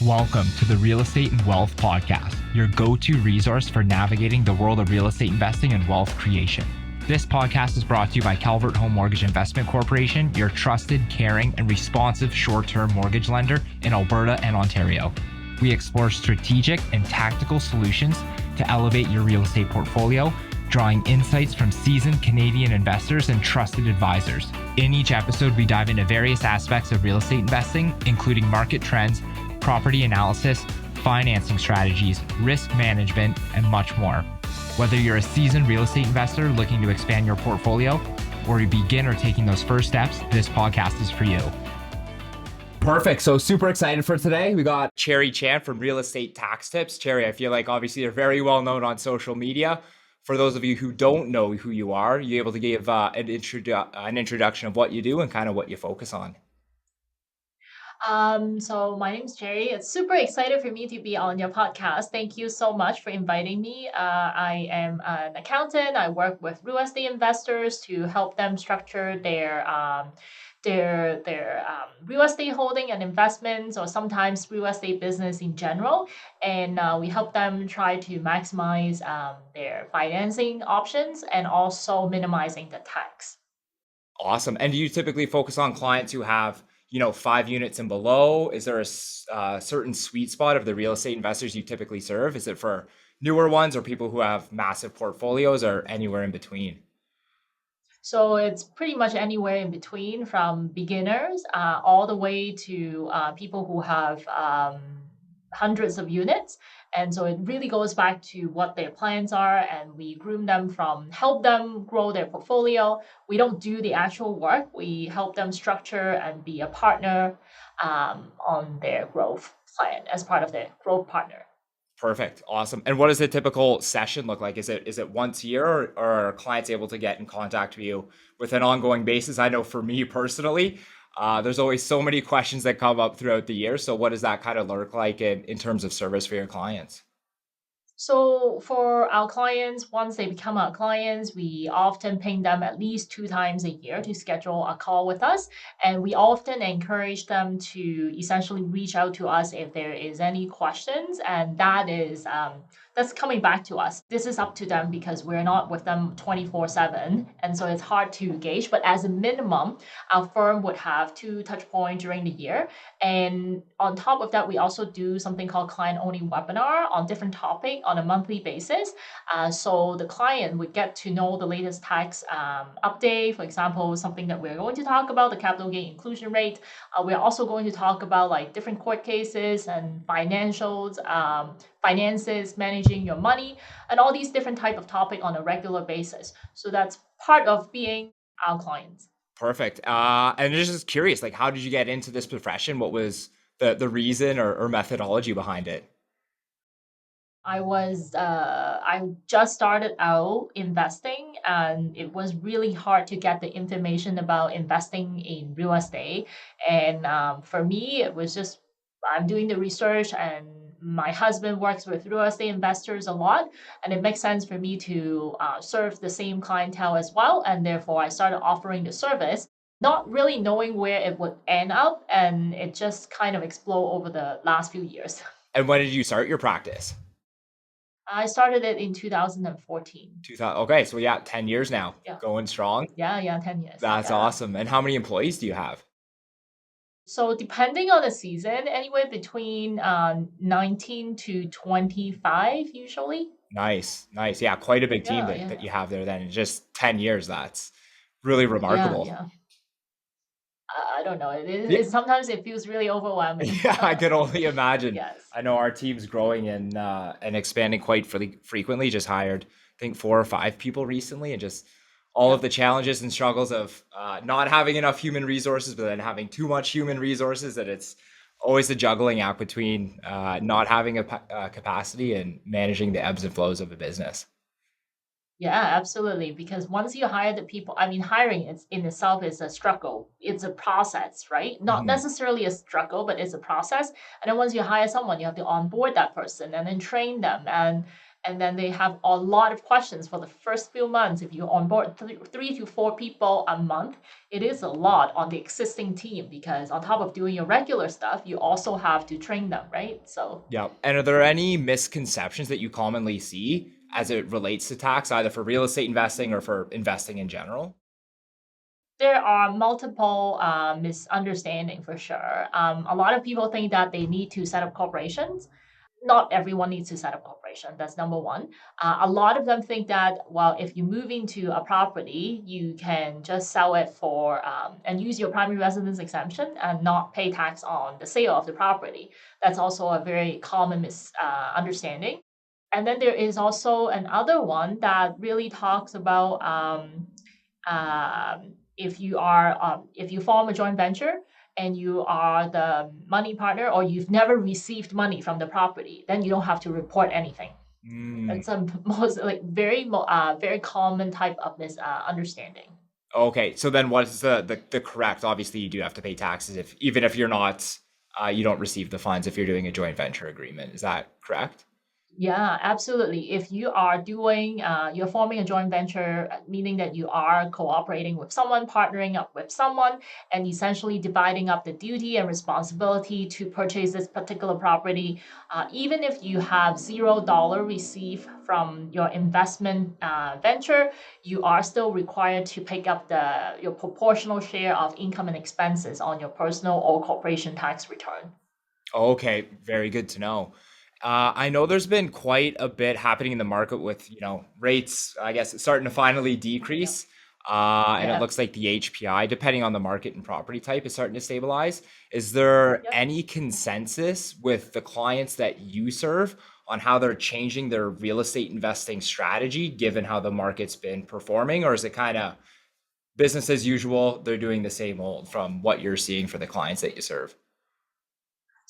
Welcome to the Real Estate and Wealth Podcast, your go-to resource for navigating the world of real estate investing and wealth creation. This podcast is brought to you by Calvert Home Mortgage Investment Corporation, your trusted, caring, and responsive short-term mortgage lender in Alberta and Ontario. We explore strategic and tactical solutions to elevate your real estate portfolio, drawing insights from seasoned Canadian investors and trusted advisors. In each episode, we dive into various aspects of real estate investing, including market trends, property analysis, financing strategies, risk management, and much more. Whether you're a seasoned real estate investor looking to expand your portfolio or a beginner taking those first steps, this podcast is for you. Perfect. So super excited for today. We got Cherry Chan from Real Estate Tax Tips. Cherry, I feel like obviously you're very well known on social media. For those of you who don't know who you are able to give an introduction of what you do and kind of what you focus on? So my name is Cherry. It's super excited for me to be on your podcast. Thank you so much for inviting me. I am an accountant. I work with real estate investors to help them structure their real estate holding and investments, or sometimes real estate business in general. And we help them try to maximize their financing options and also minimizing the tax. Awesome. And do you typically focus on clients who have 5 units and below? Is there a certain sweet spot of the real estate investors you typically serve? Is it for newer ones or people who have massive portfolios, or anywhere in between? So it's pretty much anywhere in between, from beginners all the way to people who have hundreds of units. And so it really goes back to what their plans are, and we groom them from help them grow their portfolio. We don't do the actual work. We help them structure and be a partner on their growth plan as part of their growth partner. Perfect. Awesome. And what does a typical session look like? Is it once a year, or are clients able to get in contact with you with an ongoing basis? I know for me personally, there's always so many questions that come up throughout the year. So what does that kind of look like in terms of service for your clients? So for our clients, once they become our clients, we often ping them at least 2 times a year to schedule a call with us. And we often encourage them to essentially reach out to us if there is any questions. And that's coming back to us. This is up to them because we're not with them 24/7. And so it's hard to gauge. But as a minimum, our firm would have 2 touch points during the year. And on top of that, we also do something called client-only webinar on different topic on a monthly basis. So the client would get to know the latest tax update. For example, something that we're going to talk about, the capital gain inclusion rate. We're also going to talk about like different court cases and financials, finances, managing your money, and all these different type of topic on a regular basis. So that's part of being our clients. Perfect. And just curious, like, how did you get into this profession? What was the reason or methodology behind it? I just started out investing, and it was really hard to get the information about investing in real estate. And for me, it was just I'm doing the research, and my husband works with real estate investors a lot, and it makes sense for me to serve the same clientele as well. And therefore, I started offering the service, not really knowing where it would end up, and it just kind of exploded over the last few years. And when did you start your practice? I started it in 2014. 2000. Okay, so yeah, 10 years now, Yeah. going strong. Yeah, 10 years. That's Yeah. awesome. And how many employees do you have? So depending on the season, anywhere between 19 to 25 usually. Nice, nice. Yeah, quite a big team Yeah, that yeah. you have there then in just 10 years. That's really Yeah, remarkable. yeah. I don't know. Yeah, Sometimes it feels really overwhelming. yeah, I could only imagine. Yes. I know our team's growing and expanding quite frequently. Just hired, I think, 4 or 5 people recently, and just all of Yep. the challenges and struggles of not having enough human resources, but then having too much human resources. That it's always a juggling act between not having a capacity and managing the ebbs and flows of a business. Yeah, absolutely. Because once you hire the people, I mean, hiring it's in itself is a struggle. It's a process, right? Not Mhm. necessarily a struggle, but it's a process. And then once you hire someone, you have to onboard that person and then train them. And and then they have a lot of questions for the first few months. If you onboard 3 to 4 people a month, it is a lot on the existing team, because on top of doing your regular stuff, you also have to train them, right? So Yeah. And are there any misconceptions that you commonly see as it relates to tax, either for real estate investing or for investing in general? there are multiple misunderstandings for sure. A lot of people think that they need to set up corporations. Not everyone needs to set up corporation. That's number one. A lot of them think that, well, if you move into a property, you can just sell it for and use your primary residence exemption and not pay tax on the sale of the property. That's also a very common misunderstanding. And then there is also another one that really talks about if you form a joint venture and you are the money partner, or you've never received money from the property, then you don't have to report anything. Mm. It's a most like very common type of misunderstanding. Okay, so then what is the correct? Obviously, you do have to pay taxes if even if you're not, you don't receive the funds if you're doing a joint venture agreement. Is that correct? Yeah, absolutely. If you are you're forming a joint venture, meaning that you are cooperating with someone, partnering up with someone, and essentially dividing up the duty and responsibility to purchase this particular property, even if you have $0 received from your investment venture, you are still required to pick up your proportional share of income and expenses on your personal or corporation tax return. Okay, very good to know. I know there's been quite a bit happening in the market with, rates, I guess, it's starting to finally decrease. And it Yeah. looks like the HPI, depending on the market and property type, is starting to stabilize. Is there Yep. any consensus with the clients that you serve on how they're changing their real estate investing strategy, given how the market's been performing? Or is it kind of business as usual? They're doing the same old from what you're seeing for the clients that you serve?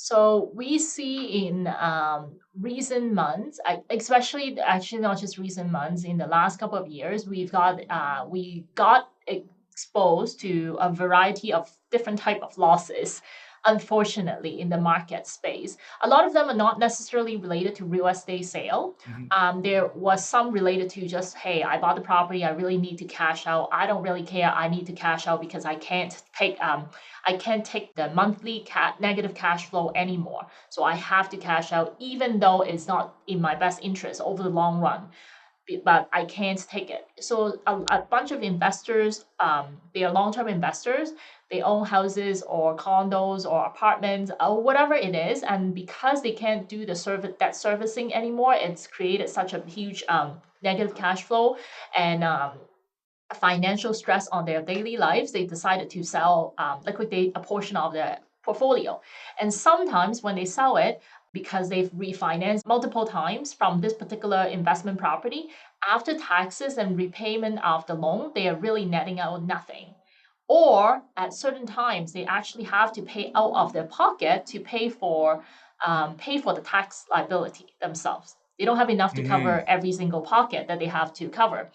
So we see in recent months, especially actually not just recent months, in the last couple of years, we got exposed to a variety of different type of losses. Unfortunately, in the market space, a lot of them are not necessarily related to real estate sale. Mhm. There was some related to just, hey, I bought the property, I really need to cash out. I don't really care. I need to cash out because I can't take the monthly negative cash flow anymore. So I have to cash out, even though it's not in my best interest over the long run. But I can't take it. So a bunch of investors, they are long-term investors. They own houses or condos or apartments or whatever it is, and because they can't do the debt servicing anymore, it's created such a huge negative cash flow and financial stress on their daily lives. They decided to liquidate a portion of their portfolio. And sometimes when they sell it, because they've refinanced multiple times from this particular investment property, after taxes and repayment of the loan, they are really netting out nothing. Or at certain times, they actually have to pay out of their pocket to pay for the tax liability themselves. They don't have enough to Mhm. cover every single pocket that they have to cover.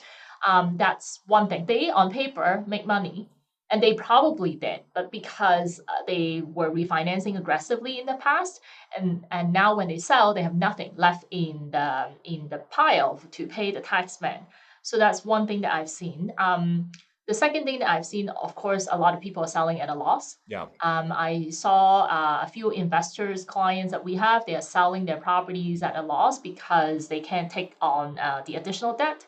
That's one thing. They, on paper, make money, and they probably did, but because they were refinancing aggressively in the past, and now when they sell, they have nothing left in the pile to pay the tax man. So that's one thing that I've seen. The second thing that I've seen, of course, a lot of people are selling at a loss. Yeah. I saw a few investors, clients that we have, they are selling their properties at a loss because they can't take on the additional debt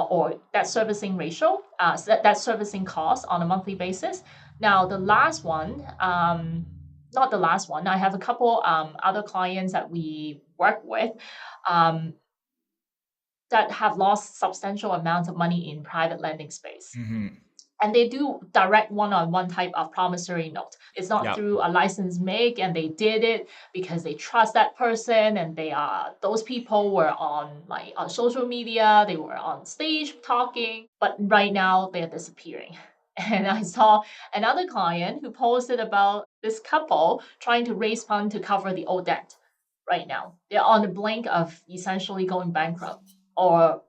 or debt servicing ratio, debt servicing cost on a monthly basis. Now, the last one, not the last one, I have a couple other clients that we work with um, that have lost substantial amounts of money in private lending space, Mhm. and they do direct one-on-one type of promissory note. It's not Yeah. through a license make, and they did it because they trust that person, and those people were on social media, they were on stage talking, but right now they're disappearing. And I saw another client who posted about this couple trying to raise funds to cover the old debt. Right now they're on the brink of essentially going bankrupt or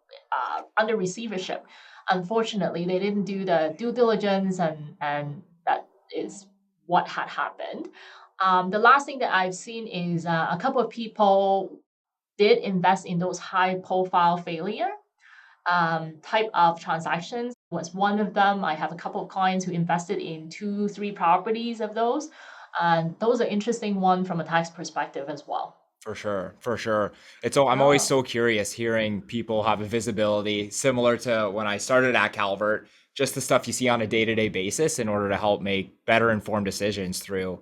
under receivership. Unfortunately, they didn't do the due diligence, and that is what had happened. The last thing that I've seen is a couple of people. did invest in those high profile failure type of transactions was one of them. I have a couple of clients who invested in 2, 3 properties of those. And those are interesting one from a tax perspective as well. For sure, for sure. I'm always Oh, so curious hearing people have a visibility similar to when I started at Calvert, just the stuff you see on a day-to-day basis in order to help make better informed decisions through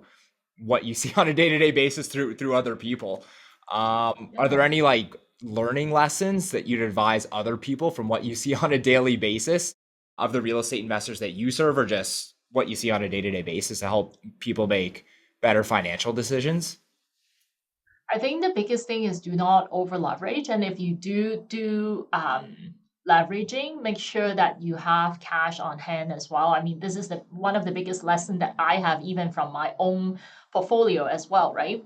what you see on a day-to-day basis through other people. Are there yeah. any like learning lessons that you'd advise other people from what you see on a daily basis of the real estate investors that you serve, or just what you see on a day-to-day basis to help people make better financial decisions? I think the biggest thing is do not over leverage. And if you do leveraging, make sure that you have cash on hand as well. I mean, this is the one of the biggest lesson that I have even from my own portfolio as well, right?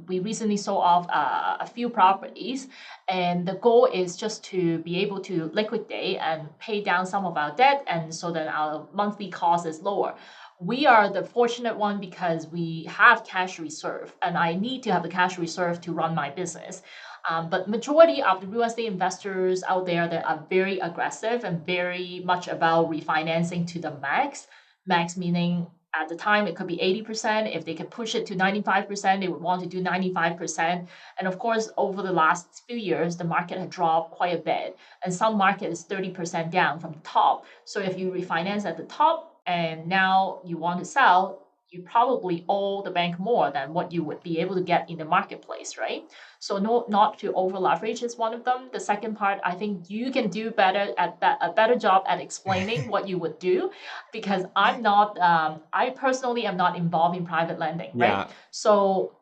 We recently sold off a few properties, and the goal is just to be able to liquidate and pay down some of our debt, and so that our monthly cost is lower. We are the fortunate one because we have cash reserve, and I need to have the cash reserve to run my business. But majority of the real estate investors out there that are very aggressive and very much about refinancing to the max. Max meaning at the time it could be 80%. If they can push it to 95%, they would want to do 95%. And of course, over the last few years, the market had dropped quite a bit. And some market is 30% down from the top. So if you refinance at the top and now you want to sell, you probably owe the bank more than what you would be able to get in the marketplace, right? So no, not to over leverage is one of them. The second part, I think you can do better at that, a better job at explaining what you would do, because I'm not, I personally am not involved in private lending, right? Yeah. So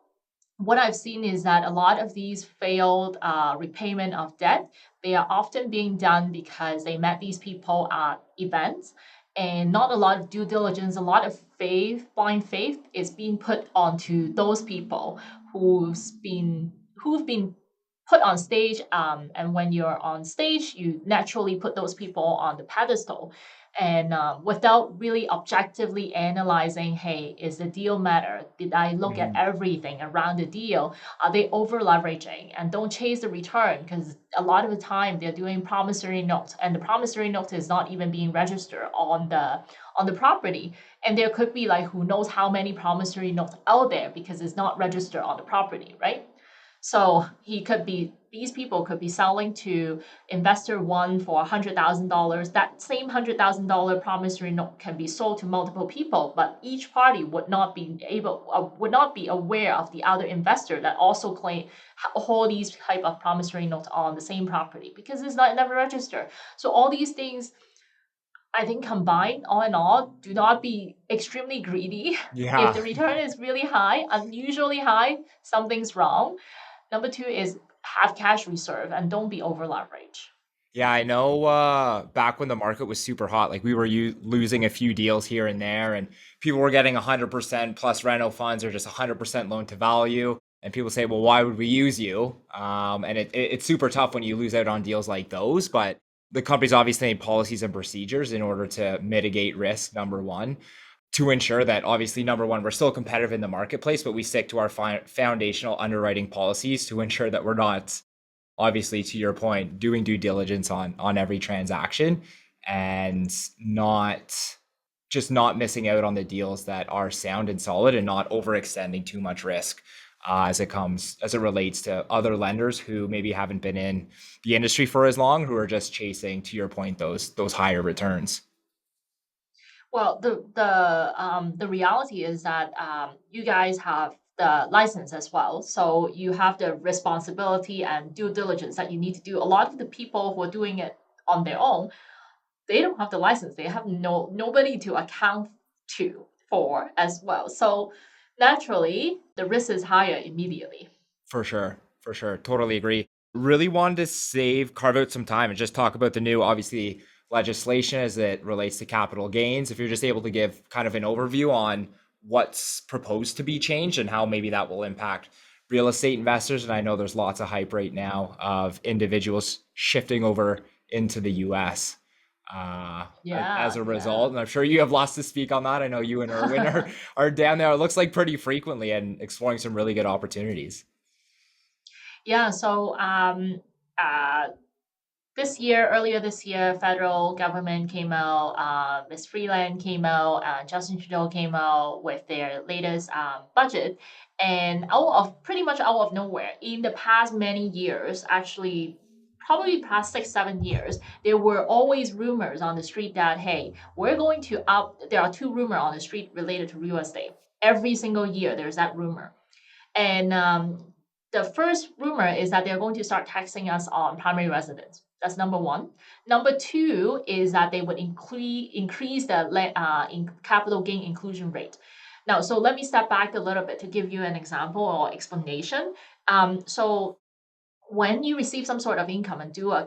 what I've seen is that a lot of these failed repayment of debt, they are often being done because they met these people at events and not a lot of due diligence, a lot of faith, blind faith is being put onto those people who've been put on stage. And when you're on stage, you naturally put those people on the pedestal. And without really objectively analyzing, hey, is the deal matter? Did I look at Mhm. everything around the deal? Are they over leveraging? And don't chase the return, because a lot of the time they're doing promissory note, and the promissory note is not even being registered on the property. And there could be like who knows how many promissory notes out there because it's not registered on the property, right? So these people could be selling to investor one for $100,000. That same $100,000 promissory note can be sold to multiple people, but each party would not be aware of the other investor that also claim hold these type of promissory notes on the same property because it's not never registered. So all these things, I think combined, all in all, do not be extremely greedy. If Yeah. the return is really high, unusually high, something's wrong. Number two is have cash reserve and don't be over leveraged. Yeah, I know back when the market was super hot, like we were losing a few deals here and there, and people were getting 100% plus reno funds or just 100% loan to value. And people say, well, why would we use you? And it's super tough when you lose out on deals like those. But the companies obviously need policies and procedures in order to mitigate risk, number one, to ensure that obviously, number one, we're still competitive in the marketplace, but we stick to our foundational underwriting policies to ensure that we're not, obviously, to your point, doing due diligence on every transaction and not missing out on the deals that are sound and solid and not overextending too much risk as it relates to other lenders who maybe haven't been in the industry for as long, who are just chasing, to your point, those higher returns. Well, the reality is that you guys have the license as well, so you have the responsibility and due diligence that you need to do. A lot of the people who are doing it on their own, they don't have the license. They have nobody to account to for as well. So naturally, the risk is higher immediately. For sure. For sure. Totally agree. Really wanted to carve out some time and just talk about the new, obviously, legislation as it relates to capital gains. If you're just able to give kind of an overview on what's proposed to be changed and how maybe that will impact real estate investors. And I know there's lots of hype right now of individuals shifting over into the US as Yeah, a yeah. result. And I'm sure you have lots to speak on that. I know you and Erwin are down there, it looks like pretty frequently, and exploring some really good opportunities. Yeah, so uh, earlier this year, federal government came out, Ms. Freeland came out, Justin Trudeau came out with their latest budget. And pretty much out of nowhere, in the past many years, actually, probably past 6, 7 years, there were always rumors on the street that, hey, there are two rumors on the street related to real estate. Every single year, there's that rumor. And the first rumor is that they're going to start taxing us on primary residence. That's number one. Number two is that they would increase the capital gain inclusion rate. Now, so let me step back a little bit to give you an example or explanation. So when you receive some sort of income and do a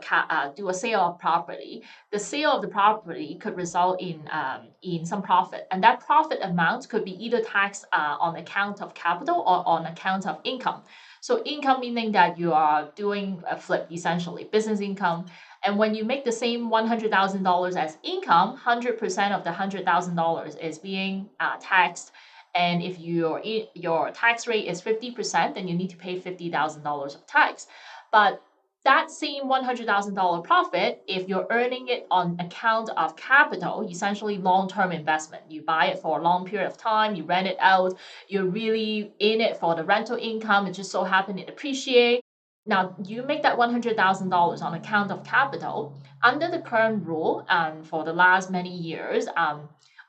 sale of property, the sale of the property could result in some profit, and that profit amount could be either taxed on account of capital or on account of income. So income meaning that you are doing a flip, essentially business income, and when you make the same $100,000 as income, 100% of the $100,000 is being taxed. And if your tax rate is 50%, then you need to pay $50,000 of tax. But that same $100,000 profit, if you're earning it on account of capital, essentially long-term investment, you buy it for a long period of time, you rent it out, you're really in it for the rental income, it just so happened it appreciate. Now, you make that $100,000 on account of capital. Under the current rule, and for the last many years,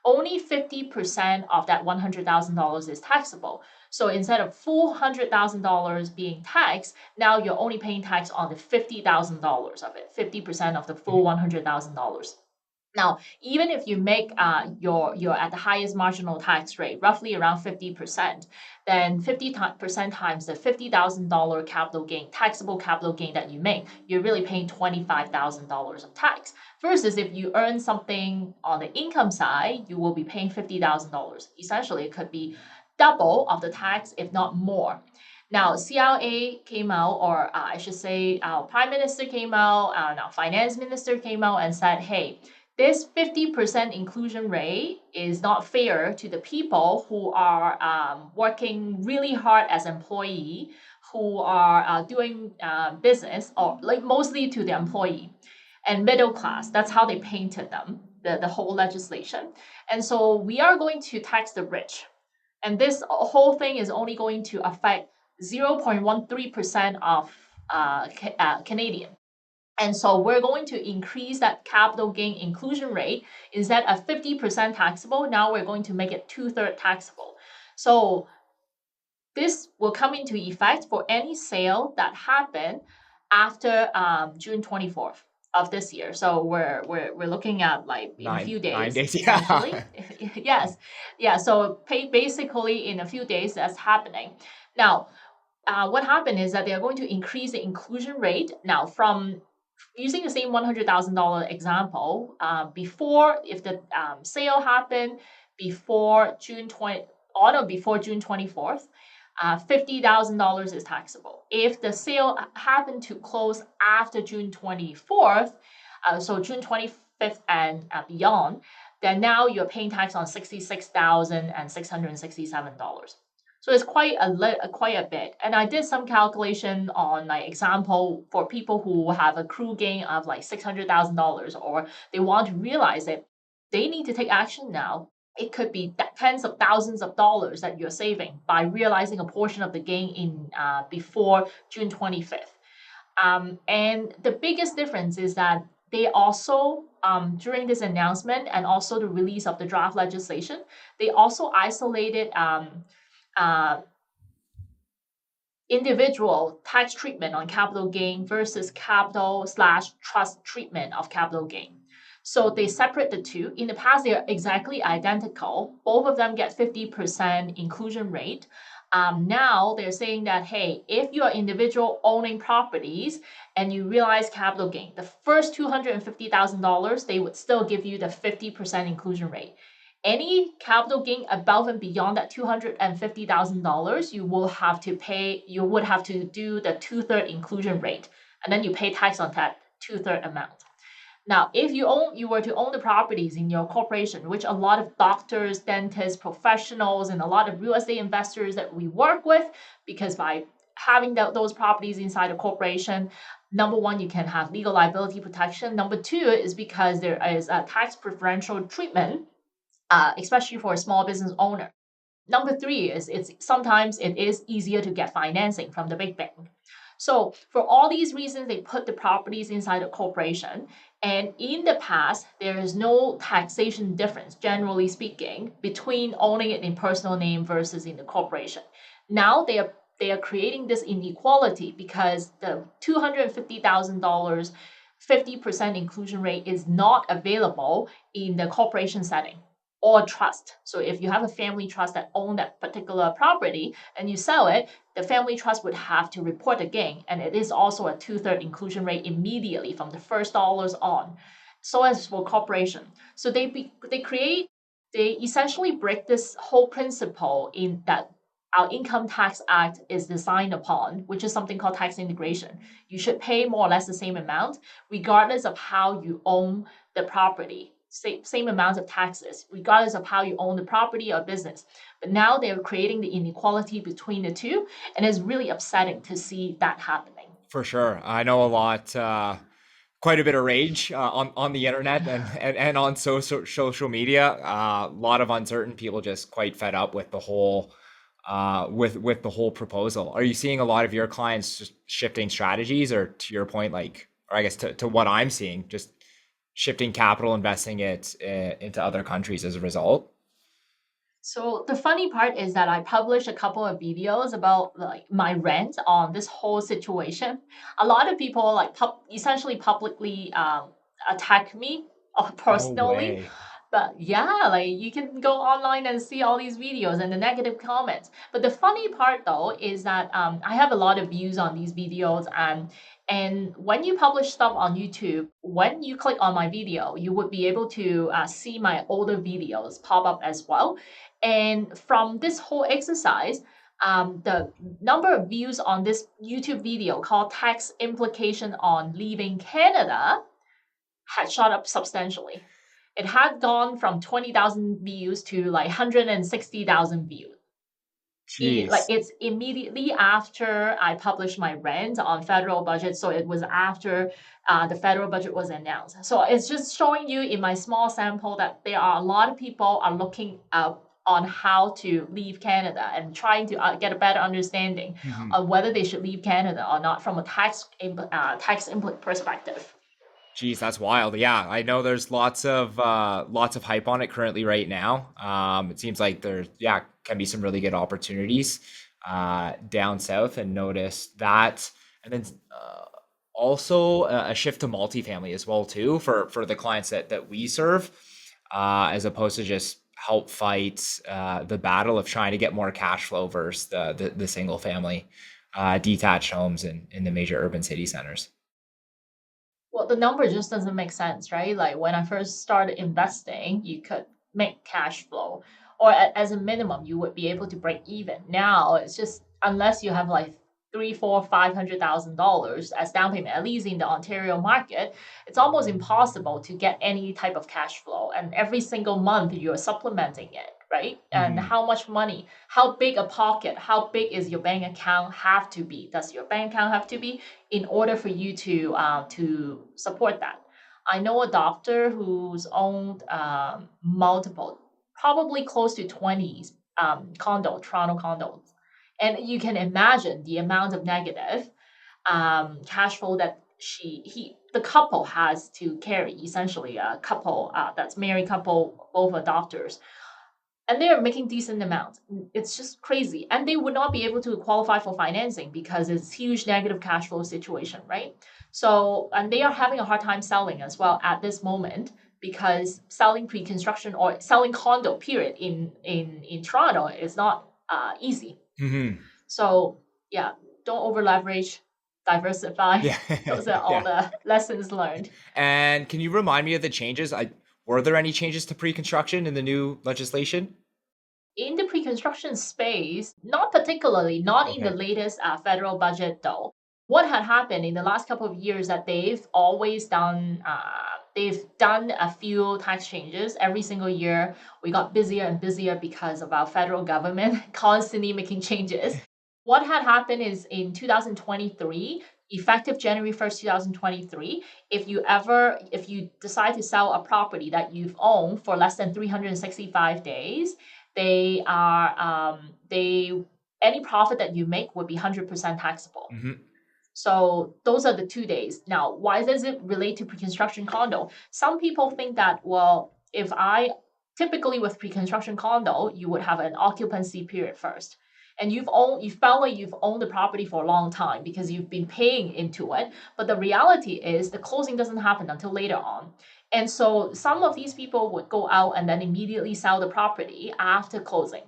only 50% of that $100,000 is taxable. So instead of full $100,000 being taxed, now you're only paying tax on the $50,000 of it, 50% of the full $100,000. Now, even if you make you're at the highest marginal tax rate, roughly around 50%, then 50% times the $50,000 capital gain, taxable capital gain that you make, you're really paying $25,000 of tax. Versus if you earn something on the income side, you will be paying $50,000. Essentially, it could be double of the tax, if not more. Now, CRA came out, or I should say, our Prime Minister came out, and our Finance Minister came out and said, hey, this 50% inclusion rate is not fair to the people who are working really hard as employee, who are doing business, or like mostly to the employee and middle class. That's how they painted them, the whole legislation. And so we are going to tax the rich. And this whole thing is only going to affect 0.13% of Canadian. And so we're going to increase that capital gain inclusion rate. Instead of 50% taxable, now we're going to make it 2/3 taxable. So this will come into effect for any sale that happened after June 24th of this year. So we're looking at like in a few days, 9 days, essentially. Yes, yeah. So basically in a few days that's happening. Now, what happened is that they are going to increase the inclusion rate. Now, from using the same $100,000 example, if the sale happened before June 24th, $50,000 is taxable. If the sale happened to close after June 24th, so June 25th and beyond, then now you're paying tax on $66,667. So it's quite a bit. And I did some calculation on like example for people who have a accrued gain of like $600,000 or they want to realize it, they need to take action now. It could be tens of thousands of dollars that you're saving by realizing a portion of the gain in before June 25th. And the biggest difference is that they also, during this announcement and also the release of the draft legislation, they also isolated individual tax treatment on capital gain versus capital/trust treatment of capital gain. So they separate the two. In the past, they are exactly identical. Both of them get 50% inclusion rate. Now they're saying that, hey, if you're individual owning properties and you realize capital gain, the first $250,000, they would still give you the 50% inclusion rate. Any capital gain above and beyond that $250,000, you would have to do the 2/3 inclusion rate, and then you pay tax on that 2/3 amount. Now, if you were to own the properties in your corporation, which a lot of doctors, dentists, professionals, and a lot of real estate investors that we work with, because by having those properties inside a corporation, number one, you can have legal liability protection. Number two is because there is a tax preferential treatment, especially for a small business owner. Number three is it's sometimes it is easier to get financing from the big bank. So for all these reasons, they put the properties inside a corporation. And in the past, there is no taxation difference, generally speaking, between owning it in personal name versus in the corporation. Now they are creating this inequality because the $250,000 50% inclusion rate is not available in the corporation setting or trust. So if you have a family trust that own that particular property and you sell it, the family trust would have to report a gain, and it is also a 2/3 inclusion rate immediately from the first dollars on. So as for corporation, so they essentially break this whole principle in that our Income Tax Act is designed upon, which is something called tax integration. You should pay more or less the same amount, regardless of how you own the property. Same amount of taxes, regardless of how you own the property or business. But now they're creating the inequality between the two, and it's really upsetting to see that happening. For sure. I know a lot, quite a bit of rage on the internet and on social media. A lot of uncertain people just quite fed up with the whole with the whole proposal. Are you seeing a lot of your clients just shifting strategies, or to your point, like, or I guess to what I'm seeing, just shifting capital, investing it into other countries as a result? So the funny part is that I published a couple of videos about like my rant on this whole situation. A lot of people like essentially publicly attack me No personally. way. But yeah, like you can go online and see all these videos and the negative comments. But the funny part though is that I have a lot of views on these videos, and when you publish stuff on YouTube, when you click on my video, you would be able to see my older videos pop up as well. And from this whole exercise, the number of views on this YouTube video called Tax Implication on Leaving Canada had shot up substantially. It had gone from 20,000 views to like 160,000 views. Jeez. It's immediately after I published my rant on federal budget, so it was after the federal budget was announced. So it's just showing you in my small sample that there are a lot of people are looking up on how to leave Canada and trying to get a better understanding Mhm. of whether they should leave Canada or not from a tax perspective. Geez, that's wild. Yeah, I know there's lots of hype on it currently right now. It seems like there, yeah, can be some really good opportunities down south, and notice that, and then also a shift to multifamily as well too for the clients that we serve, as opposed to just help fight the battle of trying to get more cash flow versus the single family detached homes in the major urban city centers. Well, the number just doesn't make sense, right? Like when I first started investing, you could make cash flow, or as a minimum, you would be able to break even. Now it's just unless you have like three, four, $500,000 as down payment, at least in the Ontario market, it's almost impossible to get any type of cash flow. And every single month you're supplementing it, right? And Mhm. how much money, how big a pocket, how big is your bank account have to be? Does your bank account have to be in order for you to support that? I know a doctor who's owned multiple, probably close to 20 Toronto condos, and you can imagine the amount of negative cash flow that the couple has to carry. Essentially, a couple that's married couple, both are doctors, and they are making decent amounts. It's just crazy, and they would not be able to qualify for financing because it's huge negative cash flow situation, right? So, and they are having a hard time selling as well at this moment because selling pre-construction or selling condo period in Toronto is not easy. Mhm. So yeah, don't over leverage, diversify. Yeah. Those are all Yeah. the lessons learned. And can you remind me of the changes? Were there any changes to pre-construction in the new legislation? In the pre-construction space, not particularly, not in the Okay. latest federal budget though. What had happened in the last couple of years that they've done a few tax changes every single year. We got busier and busier because of our federal government constantly making changes. what had happened is in 2023, effective January 1st, 2023, if you decide to sell a property that you've owned for less than 365 days, they are they any profit that you make would be 100% taxable. Mm-hmm. So those are the 2 days. Now, why does it relate to pre-construction condo? Some people think that, well, if I typically with pre-construction condo, you would have an occupancy period first. And you felt like you've owned the property for a long time because you've been paying into it. But the reality is the closing doesn't happen until later on. And so some of these people would go out and then immediately sell the property after closing.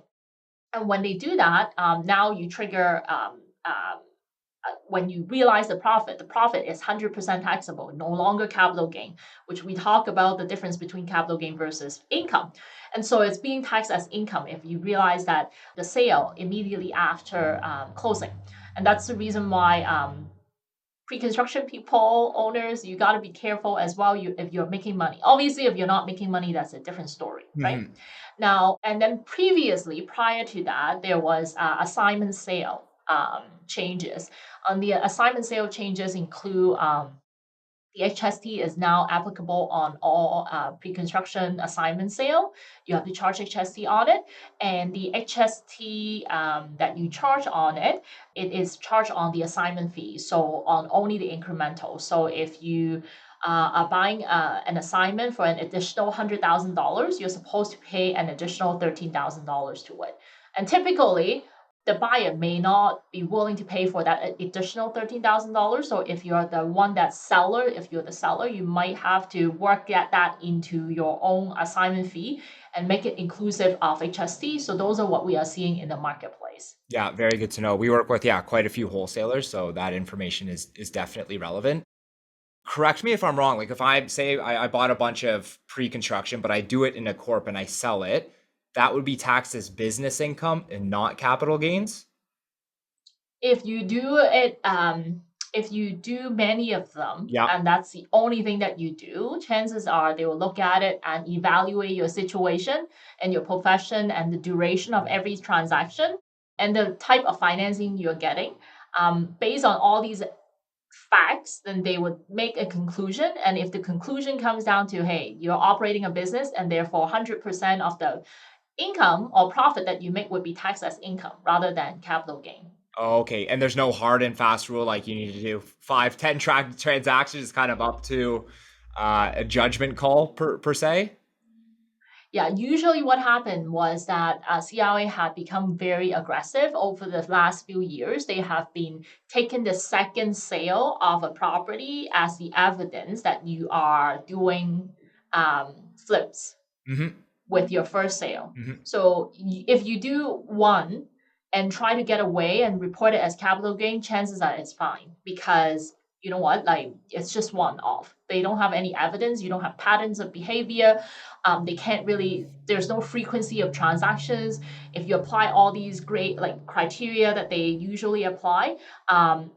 And when they do that, now you trigger when you realize the profit is 100% taxable, no longer capital gain, which we talk about the difference between capital gain versus income. And so it's being taxed as income if you realize that the sale immediately after closing. And that's the reason why pre-construction people, owners, you got to be careful as well. If you're making money, obviously, if you're not making money, that's a different story, right? Mm-hmm. Now, and then previously, prior to that, there was assignment sale changes. The assignment sale changes include the HST is now applicable on all pre-construction assignment sale. You have to charge HST on it, and the HST that you charge on it, it is charged on the assignment fee, so on only the incremental. So if you are buying an assignment for an additional $100,000, you're supposed to pay an additional $13,000 to it. And typically, the buyer may not be willing to pay for that additional $13,000. So if you're the seller, you might have to work that into your own assignment fee and make it inclusive of HST. So those are what we are seeing in the marketplace. Yeah, very good to know. We work with quite a few wholesalers, so that information is definitely relevant. Correct me if I'm wrong. Like if I say I bought a bunch of pre-construction, but I do it in a corp and I sell it, that would be taxed as business income and not capital gains. If you do it, if you do many of them, Yeah. and that's the only thing that you do, chances are they will look at it and evaluate your situation and your profession and the duration of every transaction and the type of financing you're getting. Based on all these facts, then they would make a conclusion. And if the conclusion comes down to, hey, you're operating a business and therefore 100% of the income or profit that you make would be taxed as income rather than capital gain. Okay, and there's no hard and fast rule like you need to do 5, 10 transactions. It's kind of up to a judgment call per se. Yeah, usually what happened was that CRA had become very aggressive over the last few years. They have been taking the second sale of a property as the evidence that you are doing flips Mm-hmm. with your first sale. Mm-hmm. So if you do one and try to get away and report it as capital gain, chances are it's fine because you know what? Like it's just one off. They don't have any evidence. You don't have patterns of behavior. They can't really. There's no frequency of transactions. If you apply all these great like criteria that they usually apply,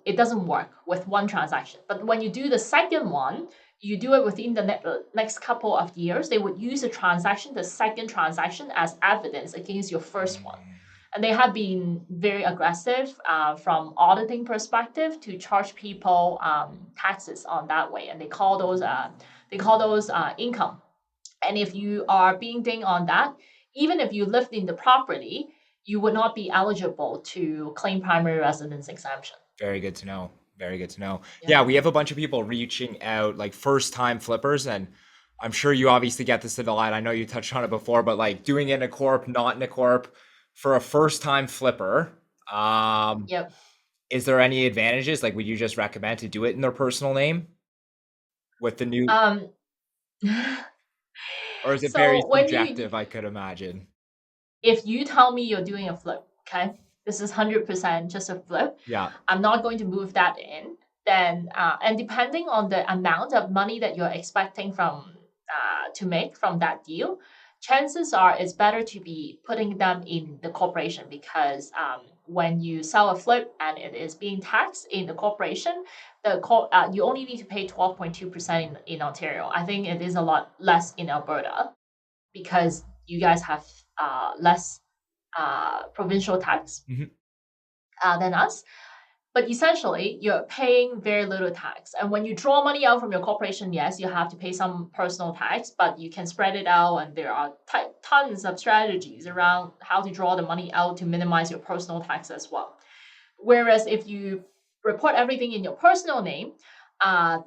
it doesn't work with one transaction. But when you do the second one, you do it within the next couple of years, they would use the second transaction, as evidence against your first one. And they have been very aggressive from auditing perspective to charge people taxes on that way, and they call those income. And if you are being dinged on that, even if you lived in the property, you would not be eligible to claim primary residence exemption. Very good to know. Very good to know. Yeah. We have a bunch of people reaching out, like first time flippers, and I'm sure you obviously get this a lot. I know you touched on it before, but like doing it in a corp, not in a corp, for a first time flipper, Yep. is there any advantages? Like, would you just recommend to do it in their personal name with the new, or is it very So when subjective? I could imagine. if you tell me you're doing a flip, okay, this is 100% just a flip. Yeah. I'm not going to move that in. Then, and depending on the amount of money that you're expecting from to make from that deal, chances are it's better to be putting them in the corporation because when you sell a flip and it is being taxed in the corporation, you only need to pay 12.2% in Ontario. I think it is a lot less in Alberta because you guys have less provincial tax. Mhm. than us. But essentially, you're paying very little tax. And when you draw money out from your corporation, yes, you have to pay some personal tax, but you can spread it out. And there are tons of strategies around how to draw the money out to minimize your personal tax as well. Whereas if you report everything in your personal name,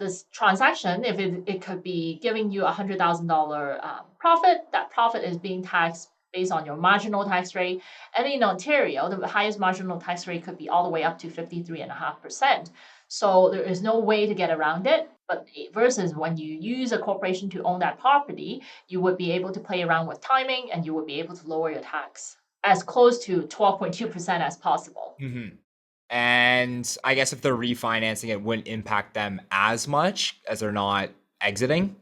this transaction, if it could be giving you $100,000 profit, that profit is being taxed based on your marginal tax rate. And in Ontario, the highest marginal tax rate could be all the way up to 53.5%. So there is no way to get around it. But versus when you use a corporation to own that property, you would be able to play around with timing and you would be able to lower your tax as close to 12.2% as possible. And I guess if they're refinancing, it wouldn't impact them as much as they're not exiting.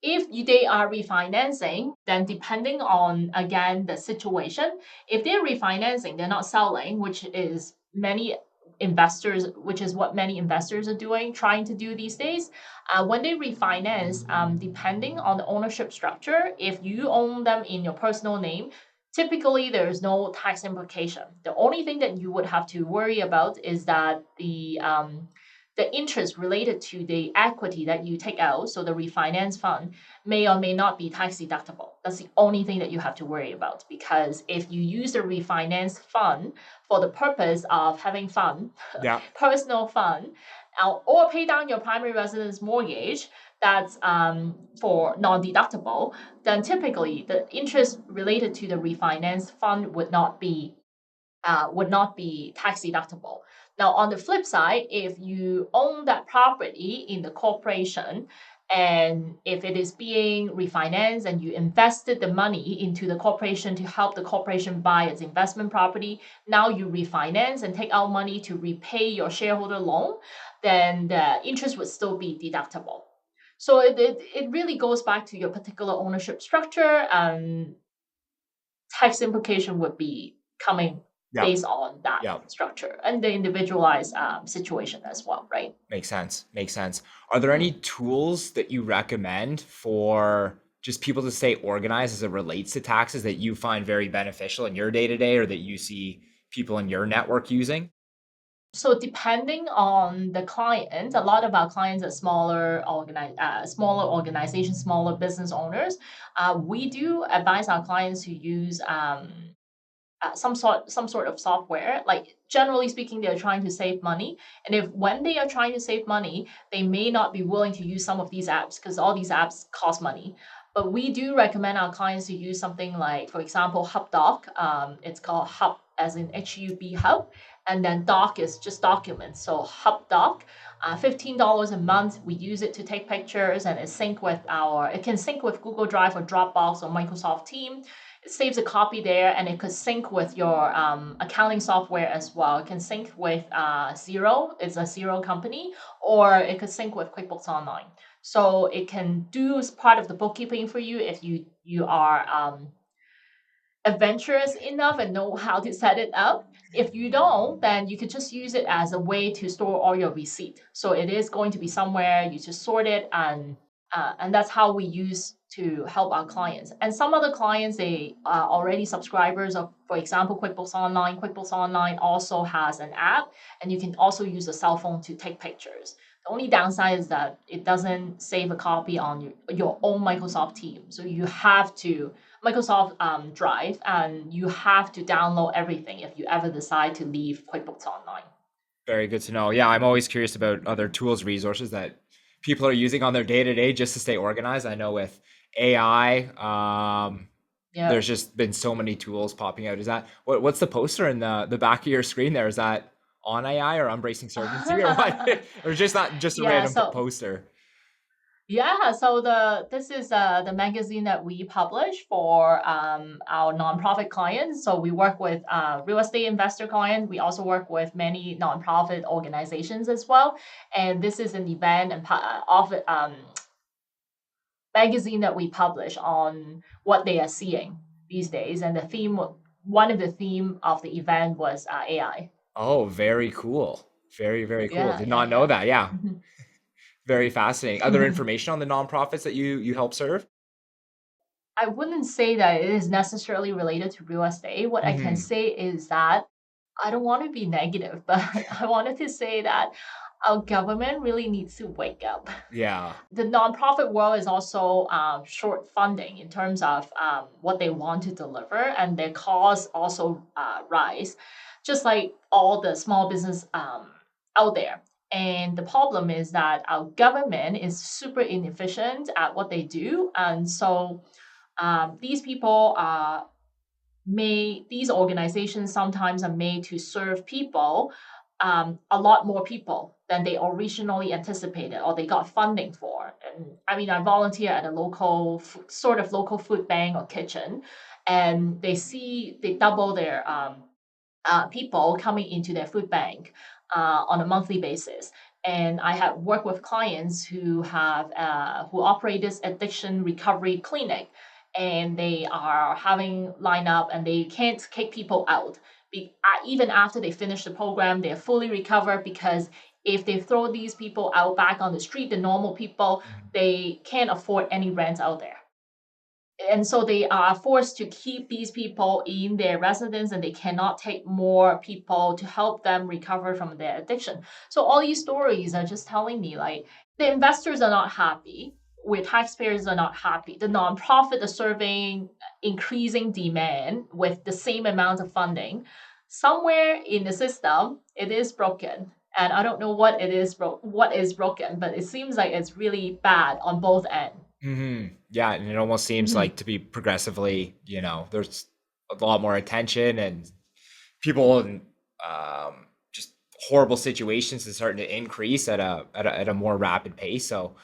If they are refinancing, then depending on, again, the situation, if they're refinancing, they're not selling, which is what many investors are doing, trying to do these days. When they refinance, depending on the ownership structure, if you own them in your personal name, typically there is no tax implication. The only thing that you would have to worry about is that the interest related to the equity that you take out, so the refinance fund, may or may not be tax deductible. That's the only thing that you have to worry about, because if you use the refinance fund for the purpose of having fun, Yeah. personal fun, or pay down your primary residence mortgage, that's for non-deductible, then typically the interest related to the refinance fund would not be tax deductible. Now, on the flip side, if you own that property in the corporation, and if it is being refinanced and you invested the money into the corporation to help the corporation buy its investment property, now you refinance and take out money to repay your shareholder loan, then the interest would still be deductible. So it really goes back to your particular ownership structure, and tax implication would be coming based on that structure and the individualized situation as well, right? Makes sense. Are there any tools that you recommend for just people to stay organized as it relates to taxes that you find very beneficial in your day-to-day, or that you see people in your network using? So depending on the client, a lot of our clients are smaller organizations, smaller business owners. We do advise our clients to use some sort of software. Like, generally speaking, they're trying to save money, and if when they are trying to save money, they may not be willing to use some of these apps because all these apps cost money. But we do recommend our clients to use something like, for example, HubDoc. It's called Hub as in HUB Hub, and then Doc is just documents. So HubDoc, $15 a month. We use it to take pictures, and it can sync with Google Drive or Dropbox or Microsoft Teams. It saves a copy there, and it could sync with your accounting software as well. It can sync with Xero, it's a Xero company, or it could sync with QuickBooks Online. So it can do part of the bookkeeping for you if you are adventurous enough and know how to set it up. If you don't, then you could just use it as a way to store all your receipt. So it is going to be somewhere, you just sort it, and that's how we use to help our clients. And some other clients, they are already subscribers of, for example, QuickBooks Online. QuickBooks Online also has an app, and you can also use a cell phone to take pictures. The only downside is that it doesn't save a copy on your own Microsoft team. So you have to Microsoft Drive, and you have to download everything if you ever decide to leave QuickBooks Online. Very good to know. Yeah, I'm always curious about other tools, resources that people are using on their day-to-day just to stay organized. I know with AI, there's just been so many tools popping out. Is that what's the poster in the back of your screen there? Is that on AI or Embracing Certainty or what? Or just not just a random poster? Yeah, so this is the magazine that we publish for our nonprofit clients. So we work with real estate investor clients. We also work with many nonprofit organizations as well. And this is an event and magazine that we publish on what they are seeing these days. And one of the theme of the event was AI. Oh, very cool. Very, very cool. Did not know that. Yeah. Very fascinating. Other information on the nonprofits that you help serve? I wouldn't say that it is necessarily related to real estate. What I can say is that I don't want to be negative, but I wanted to say that our government really needs to wake up. Yeah. The nonprofit world is also short funding in terms of what they want to deliver, and their costs also rise, just like all the small business out there. And the problem is that our government is super inefficient at what they do, and so these people are these organizations sometimes are made to serve people, a lot more people than they originally anticipated or they got funding for. And I mean, I volunteer at a local sort of local food bank or kitchen, and they double their people coming into their food bank on a monthly basis. And I have worked with clients who operate this addiction recovery clinic, and they are having lineup, and they can't kick people out. Even after they finish the program, they're fully recovered, because if they throw these people out back on the street, the normal people, Mhm. they can't afford any rent out there, and so they are forced to keep these people in their residence, and they cannot take more people to help them recover from their addiction. So all these stories are just telling me, like, the investors are not happy, where taxpayers are not happy, the nonprofit are serving increasing demand with the same amount of funding. Somewhere in the system it is broken, and I don't know what is broken, but it seems like it's really bad on both ends. Yeah, and it almost seems Mhm. like to be progressively, there's a lot more attention and people in just horrible situations is starting to increase at a more rapid pace. So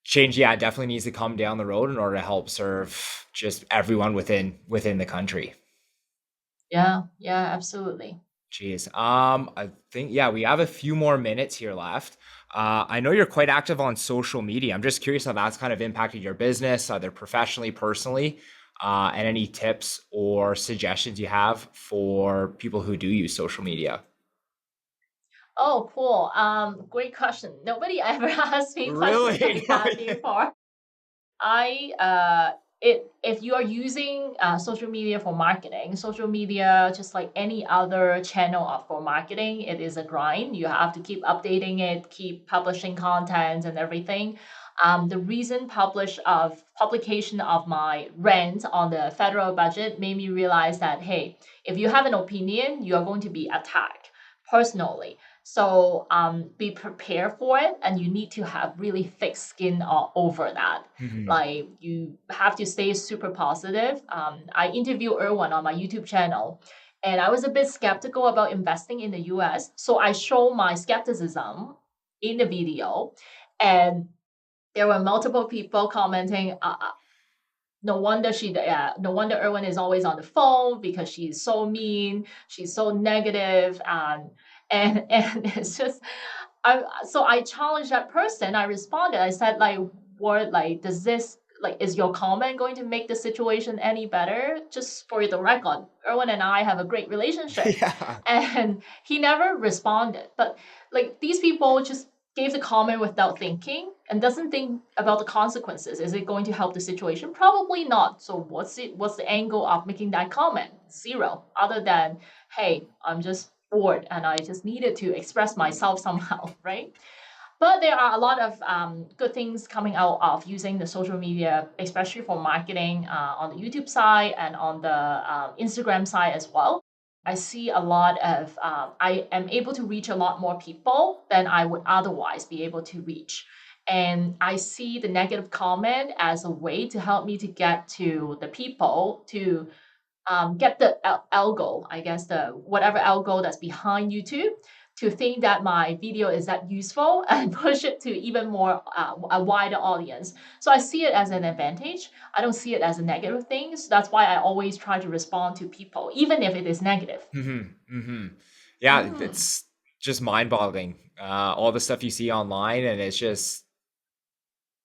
change, yeah, definitely needs to come down the road in order to help serve just everyone within the country. Yeah, yeah, absolutely. Jeez. I think, yeah, we have a few more minutes here left. I know you're quite active on social media. I'm just curious how that's kind of impacted your business, either professionally, personally, and any tips or suggestions you have for people who do use social media. Oh, cool. Great question. Nobody ever asked me questions Really? like that before. I if you are using social media for marketing, social media, just like any other channel for marketing, it is a grind. You have to keep updating it, keep publishing content and everything. The recent publication of my rent on the federal budget made me realize that, hey, if you have an opinion, you are going to be attacked personally. So be prepared for it, and you need to have really thick skin over that. Mhm. Like, you have to stay super positive. I interviewed Erwan on my YouTube channel, and I was a bit skeptical about investing in the US. So I show my skepticism in the video, and there were multiple people commenting, no wonder Erwin is always on the phone, because she's so mean, she's so negative, and it's just, I challenged that person. I responded. I said, like, what, like, does this, like, is your comment going to make the situation any better? Just for the record, Erwin and I have a great relationship, Yeah. and he never responded. But like, these people just gave the comment without thinking, and doesn't think about the consequences. Is it going to help the situation? Probably not. So what's the angle of making that comment? Zero. Other than, hey, I'm just bored and I just needed to express myself somehow, right? But there are a lot of good things coming out of using the social media, especially for marketing, on the YouTube side and on the Instagram side as well. I see a lot of, I am able to reach a lot more people than I would otherwise be able to reach. And I see the negative comment as a way to help me to get to the people, to get the algo, I guess, the whatever algo that's behind YouTube, to think that my video is that useful and push it to even more a wider audience. So I see it as an advantage. I don't see it as a negative thing. So that's why I always try to respond to people, even if it is negative. Yeah, Mm. it's just mind-boggling. All the stuff you see online, and it's just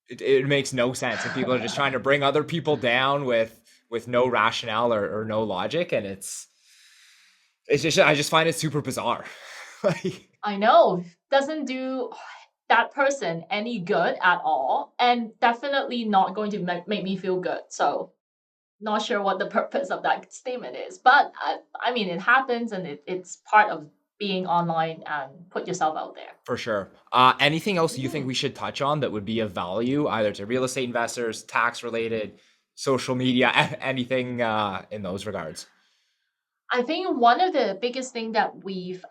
it makes no sense, and people are just trying to bring other people down with no rationale or no logic, and it's just I just find it super bizarre. Like, I know, doesn't do that person any good at all, and definitely not going to make me feel good. So Not sure what the purpose of that statement is, but I mean, it happens, and it's part of being online and put yourself out there. For sure. Anything else you think we should touch on that would be of value, either to real estate investors, tax related, social media, anything in those regards? I think one of the biggest thing that we've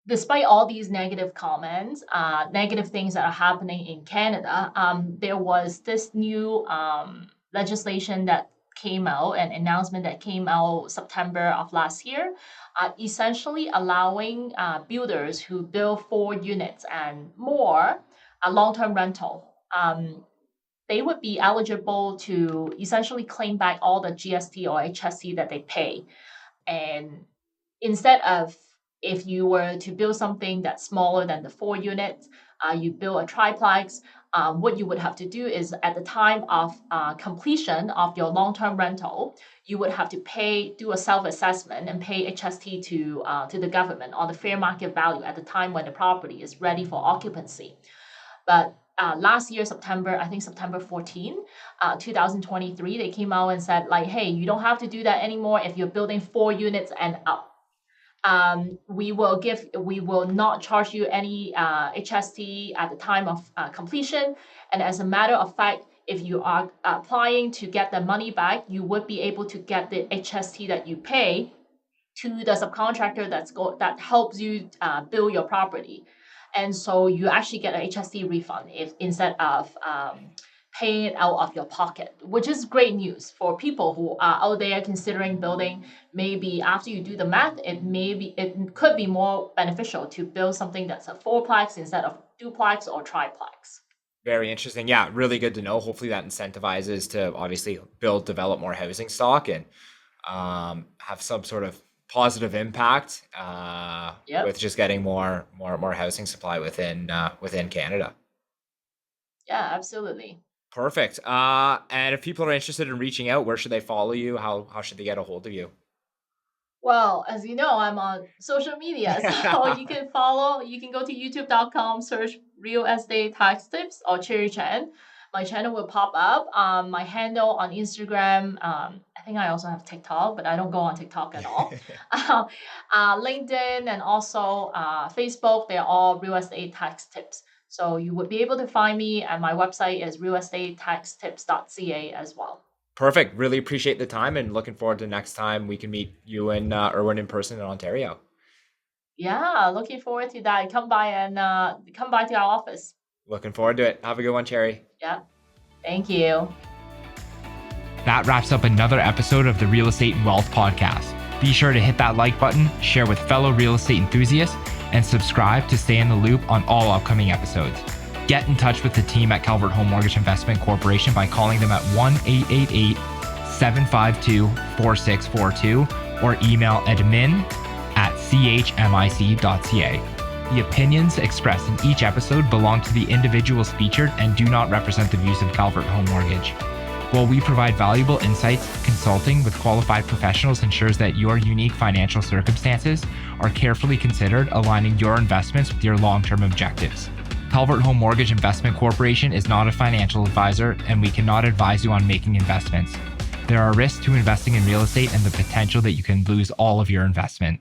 despite all these negative comments, negative things that are happening in Canada, there was this new legislation that came out, an announcement that came out September of last year, essentially allowing builders who build 4 units and more, a long-term rental. They would be eligible to essentially claim back all the GST or HST that they pay. And instead of, if you were to build something that's smaller than the 4 units, you build a triplex, what you would have to do is at the time of completion of your long-term rental, you would have to do a self-assessment and pay HST to the government on the fair market value at the time when the property is ready for occupancy. But last year, I think September 14, 2023, they came out and said, like, hey, you don't have to do that anymore if you're building 4 units and up. We will not charge you any HST at the time of completion. And as a matter of fact, if you are applying to get the money back, you would be able to get the HST that you pay to the subcontractor that helps you build your property. And so you actually get an HST refund instead of paying it out of your pocket, which is great news for people who are out there considering building. Maybe after you do the math, it could be more beneficial to build something that's a fourplex instead of duplex or triplex. Very interesting. Yeah, really good to know. Hopefully that incentivizes to obviously develop more housing stock and have some sort of positive impact with just getting more housing supply within Canada. Yeah, absolutely. Perfect. And if people are interested in reaching out, where should they follow you? How should they get a hold of you? Well, as you know, I'm on social media, so you can go to youtube.com, search real estate tax tips or Cherry Chen. My channel will pop up. My handle on Instagram, I think I also have TikTok, but I don't go on TikTok at all. LinkedIn and also Facebook, they're all real estate tax tips. So you would be able to find me, and my website is realestatetextips.ca as well. Perfect. Really appreciate the time and looking forward to next time we can meet you and Erwin in person in Ontario. Yeah, looking forward to that. Come by to our office. Looking forward to it. Have a good one, Cherry. Yeah. Thank you. That wraps up another episode of the Real Estate and Wealth Podcast. Be sure to hit that like button, share with fellow real estate enthusiasts, and subscribe to stay in the loop on all upcoming episodes. Get in touch with the team at Calvert Home Mortgage Investment Corporation by calling them at 1-888-752-4642 or email admin@chmic.ca. The opinions expressed in each episode belong to the individuals featured and do not represent the views of Calvert Home Mortgage. While we provide valuable insights, consulting with qualified professionals ensures that your unique financial circumstances are carefully considered, aligning your investments with your long-term objectives. Calvert Home Mortgage Investment Corporation is not a financial advisor, and we cannot advise you on making investments. There are risks to investing in real estate and the potential that you can lose all of your investment.